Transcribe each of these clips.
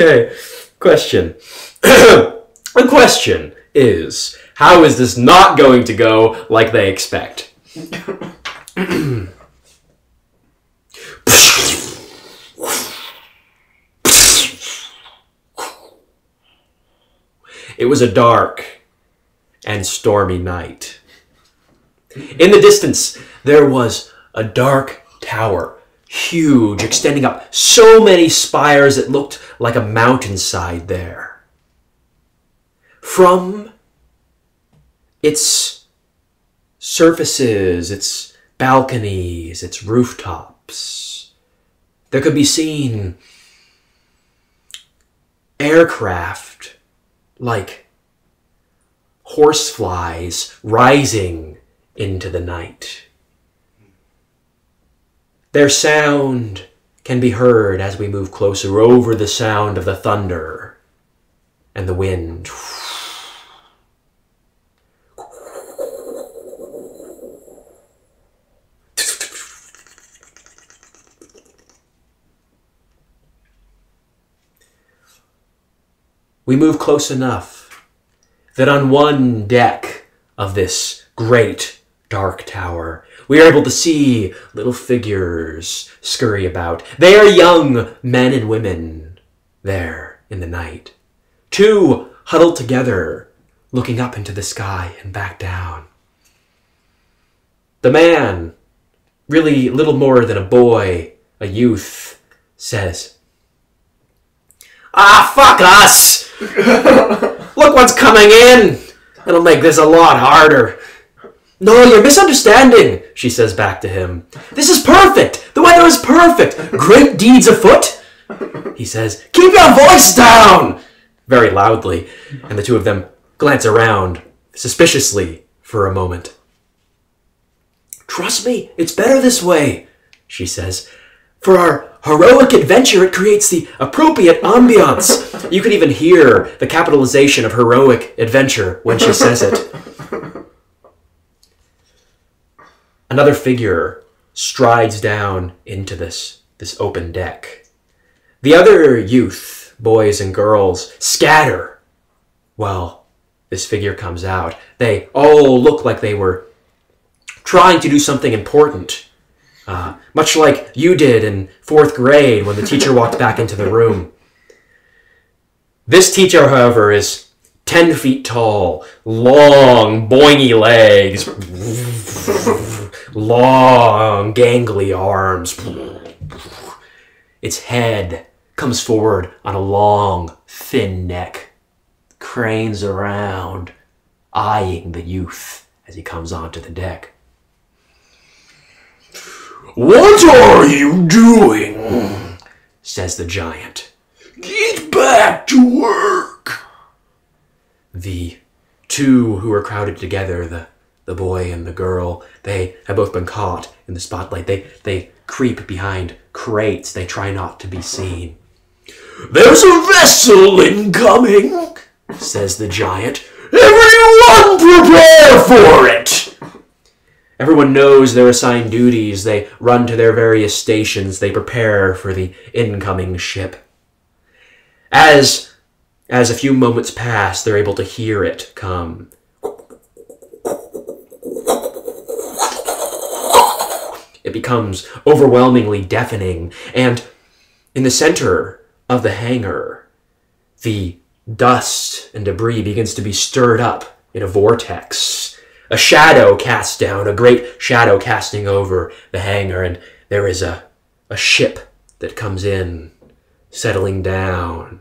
Okay, question. The question is, how is this not going to go like they expect? It was a dark and stormy night. In the distance, there was a dark tower, huge, extending up so many spires it looked like a mountainside there. From its surfaces, its balconies, its rooftops, there could be seen aircraft like horseflies rising into the night. Their sound can be heard as we move closer over the sound of the thunder and the wind. We move close enough that on one deck of this great dark tower, we are able to see little figures scurry about. They are young men and women there in the night. Two huddled together, looking up into the sky and back down. The man, really little more than a boy, a youth, says, "Ah, fuck us! Look what's coming in! It'll make this a lot harder." "No, you're misunderstanding," she says back to him. "This is perfect! The weather is perfect! Great deeds afoot!" He says, "Keep your voice down!" very loudly, and the two of them glance around suspiciously for a moment. "Trust me, it's better this way," she says. "For our heroic adventure, it creates the appropriate ambiance." You can even hear the capitalization of heroic adventure when she says it. Another figure strides down into this open deck. The other youth, boys and girls, scatter while this figure comes out. They all look like they were trying to do something important. Much like you did in 4th grade when the teacher walked back into the room. This teacher, however, is 10 feet tall, long, boingy legs, long, gangly arms. Its head comes forward on a long, thin neck, cranes around, eyeing the youth as he comes onto the deck. "What are you doing?" says the giant. "Get back to work." The two who are crowded together, the boy and the girl, they have both been caught in the spotlight. They creep behind crates. They try not to be seen. "There's a vessel incoming," says the giant. "Everyone prepare for it." Everyone knows their assigned duties. They run to their various stations. They prepare for the incoming ship. As a few moments pass, they're able to hear it come. It becomes overwhelmingly deafening, and in the center of the hangar, the dust and debris begins to be stirred up in a vortex. A shadow casts down, a great shadow casting over the hangar, and there is a ship that comes in, settling down.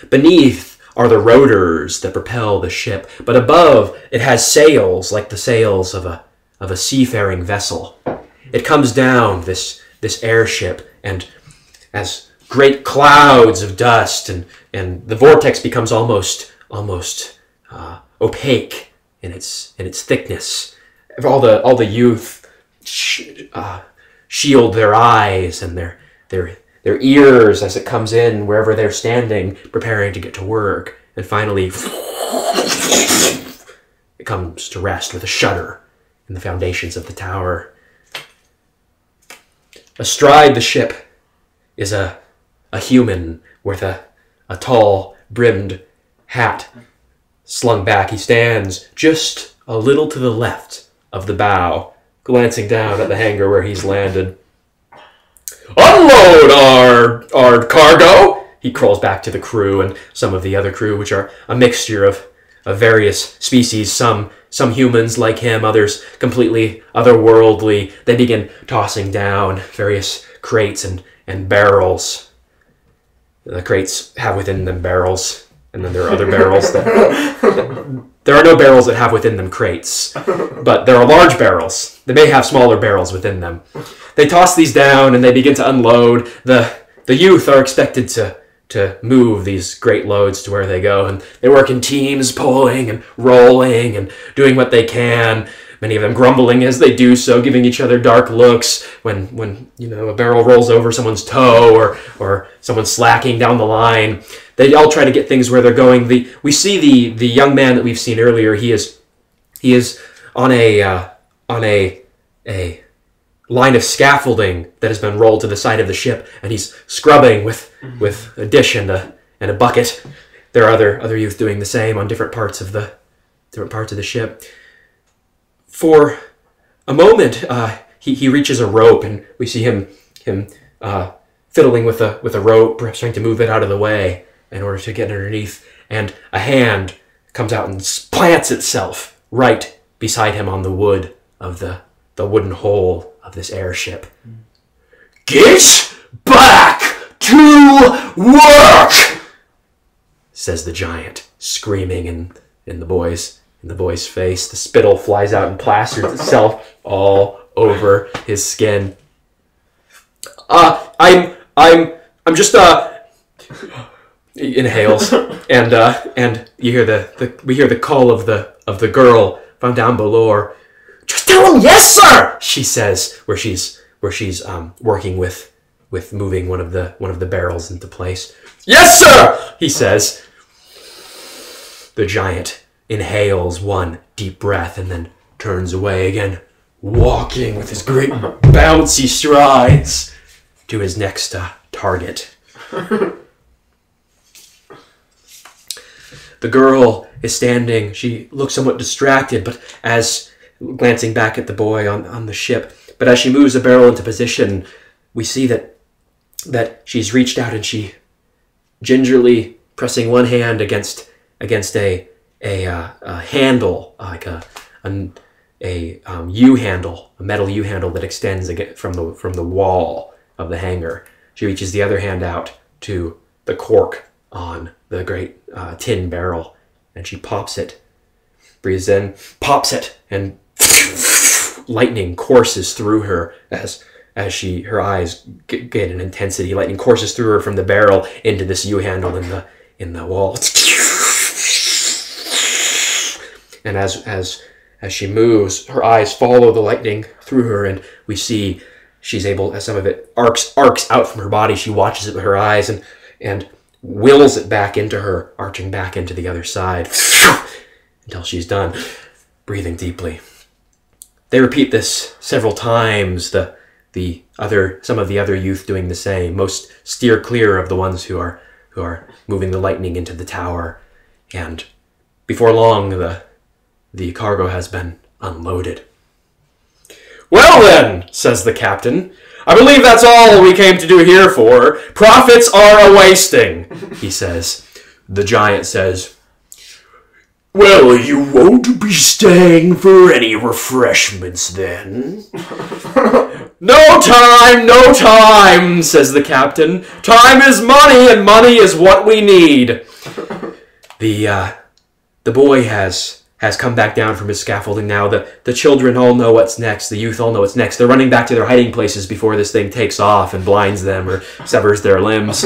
Beneath are the rotors that propel the ship, but above it has sails like the sails of a seafaring vessel. It comes down, this airship, and as great clouds of dust, and the vortex becomes almost opaque in its thickness. All the youth shield their eyes and their ears as it comes in wherever they're standing, preparing to get to work. And finally, it comes to rest with a shudder in the foundations of the tower. Astride the ship is a human with a tall brimmed hat slung back. He stands just a little to the left of the bow, glancing down at the hangar where he's landed. "Unload our cargo!" He crawls back to the crew and some of the other crew, which are a mixture of various species, some humans like him, others completely otherworldly. They begin tossing down various crates and barrels. The crates have within them barrels, and then there are other barrels that... There are no barrels that have within them crates, but there are large barrels. They may have smaller barrels within them. They toss these down and they begin to unload. The youth are expected to move these great loads to where they go, and they work in teams, pulling and rolling and doing what they can, many of them grumbling as they do so, giving each other dark looks when a barrel rolls over someone's toe or someone's slacking down the line. They all try to get things where they're going. We see the young man that we've seen earlier. He is on a line of scaffolding that has been rolled to the side of the ship, and he's scrubbing with a dish and a bucket. There are other youth doing the same on different parts of the ship. For a moment, he reaches a rope, and we see him fiddling with a rope, perhaps trying to move it out of the way in order to get underneath. And a hand comes out and plants itself right beside him on the wood of the wooden hull of this airship. "Get back to work!" says the giant, screaming in the boy's face. The spittle flies out and plasters itself all over his skin. I'm just He inhales, and you hear we hear the call of the girl from down below. "Just tell him yes, sir," she says, where she's working with moving one of the barrels into place. "Yes, sir," he says. The giant inhales one deep breath and then turns away again, walking with his great bouncy strides to his next target. The girl is standing. She looks somewhat distracted, but as glancing back at the boy on the ship. But as she moves the barrel into position, we see that she's reached out and she gingerly pressing one hand against a handle, like a U-handle, a metal U-handle that extends from the wall of the hangar. She reaches the other hand out to the cork on the great tin barrel, and she pops it, breathes in, pops it, and lightning courses through her as her eyes get an intensity. Lightning courses through her from the barrel into this U-handle in the wall. And as she moves, her eyes follow the lightning through her, and we see she's able, as some of it arcs out from her body. She watches it with her eyes and wills it back into her, arching back into the other side until she's done, breathing deeply. They repeat this several times. Some of the other youth doing the same. Most steer clear of the ones who are moving the lightning into the tower, and before long the cargo has been unloaded. "Well then," says the captain, "I believe that's all we came to do here for. Profits are a-wasting," he says. The giant says, "Well, you won't be staying for any refreshments then?" No time, says the captain. "Time is money, and money is what we need." The boy has come back down from his scaffolding now. The children all know what's next. The youth all know what's next. They're running back to their hiding places before this thing takes off and blinds them or severs their limbs.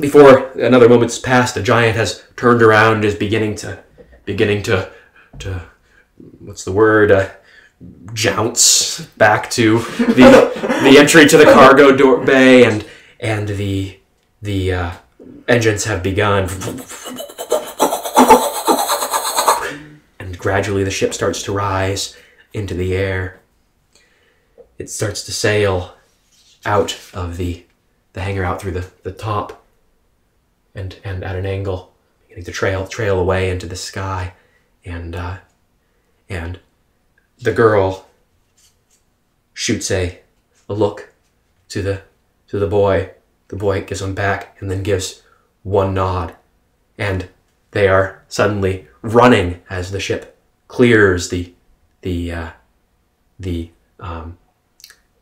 Before another moment's passed, the giant has turned around and is beginning to what's the word? Jounce back to the entry to the cargo door bay, and the engines have begun. And gradually the ship starts to rise into the air. It starts to sail out of the hangar, out through the top and at an angle, beginning to trail away into the sky, and the girl shoots a look to the boy. The boy gives one back and then gives one nod, and they are suddenly running as the ship clears the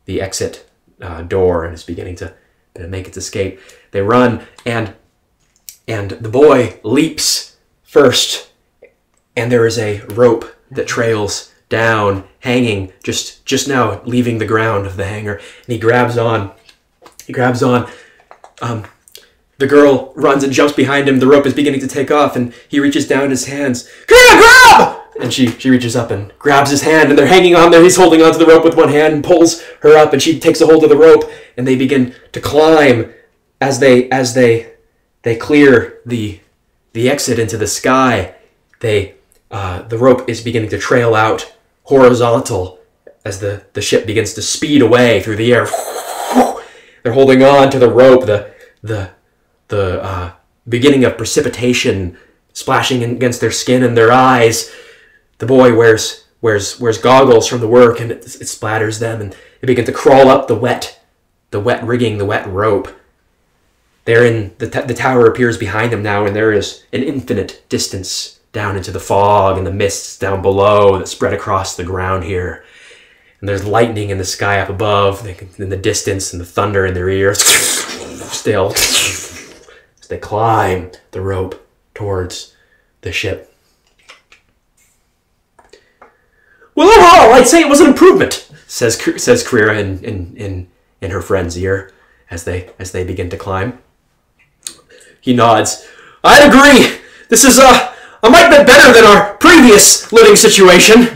exit door and is beginning to make its escape. They run, and the boy leaps first, and there is a rope that trails down, hanging just now, leaving the ground of the hangar, and he grabs on. The girl runs and jumps behind him. The rope is beginning to take off, and he reaches down his hands. Grab! And she reaches up and grabs his hand, and they're hanging on there. He's holding onto the rope with one hand and pulls her up, and she takes a hold of the rope, and they begin to climb as they clear the exit into the sky. The rope is beginning to trail out horizontal as the ship begins to speed away through the air. They're holding on to the rope. The beginning of precipitation splashing against their skin and their eyes. The boy wears goggles from the work, and it splatters them, and they begin to crawl up the wet rigging, the wet rope. They're in the tower appears behind them now, and there is an infinite distance down into the fog and the mists down below that spread across the ground here. And there's lightning in the sky up above, in the distance, and the thunder in their ears. Still, as they climb the rope towards the ship. Well, overall, I'd say it was an improvement, says Krira in her friend's ear as they begin to climb. He nods. I'd agree. This is a mite bit better than our previous living situation.